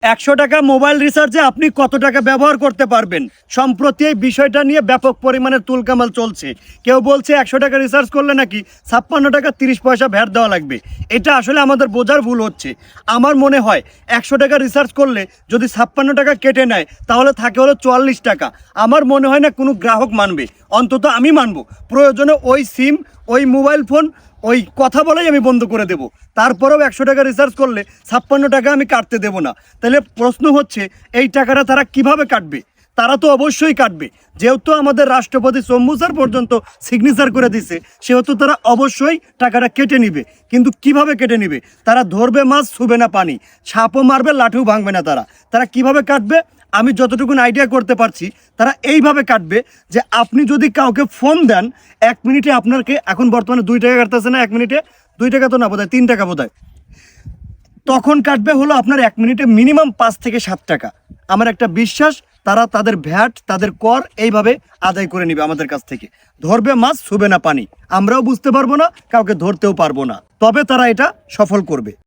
100 টাকা মোবাইল রিচার্জে আপনি কত টাকা ব্যবহার করতে পারবেন? সম্প্রতি এই বিষয়টা নিয়ে ব্যাপক পরিমাণে তুলকামাল চলছে। কেউ বলছে 100 টাকা রিচার্জ করলে নাকি 56 টাকা 30 পয়সা ভ্যাট দেওয়া লাগবে। এটা আসলে আমাদের বোঝার ভুল হচ্ছে। আমার মনে হয় 100 টাকা রিচার্জ করলে যদি 56 টাকা কেটে নেয় তাহলে থাকে হলো 44 টাকা। আমার মনে হয় না কোনো গ্রাহক মানবে, অন্তত আমি মানবো। প্রয়োজনে ওই সিম, ওই মোবাইল ফোন, ওই কথা বলেই আমি বন্ধ করে দেব। তারপরেও 100 টাকা রিচার্জ করলে 56 টাকা আমি কাটতে দেব না। তাহলে প্রশ্ন হচ্ছে এই টাকাটা তারা কিভাবে কাটবে? তারা তো অবশ্যই কাটবে, যেহেতু আমাদের রাষ্ট্রপতি চম্বু স্যার পর্যন্ত সিগনেচার করে দিছে, সেহেতু তারা অবশ্যই টাকাটা কেটে নিবে। কিন্তু কিভাবে কেটে নিবে? তারা ধরবে মাছ, ছুবে না পানি, সাপও মারবে, লাঠিও ভাঙবে না। তারা কিভাবে কাটবে? আমি যতটুকু আইডিয়া করতে পারছি, তারা এইভাবে কাটবে যে আপনি যদি কাউকে ফোন দেন 1 মিনিটে আপনাকে, এখন বর্তমানে 2 টাকা কাটতেছে না 1 মিনিটে, 2 টাকা তো না, বোধহয় 3 টাকা বোধহয়, তখন কাটবে হলো আপনার 1 মিনিটে মিনিমাম 5 থেকে 7 টাকা। আমার একটা বিশ্বাস, তারা তাদের ভ্যাট, তাদের কর এইভাবে আদায় করে নিবে আমাদের কাছ থেকে। ধরবে মাছ, ছুবে না পানি, আমরাও বুঝতে পারবো না, কাউকে ধরতেও পারবো না, তবে তারা এটা সফল করবে।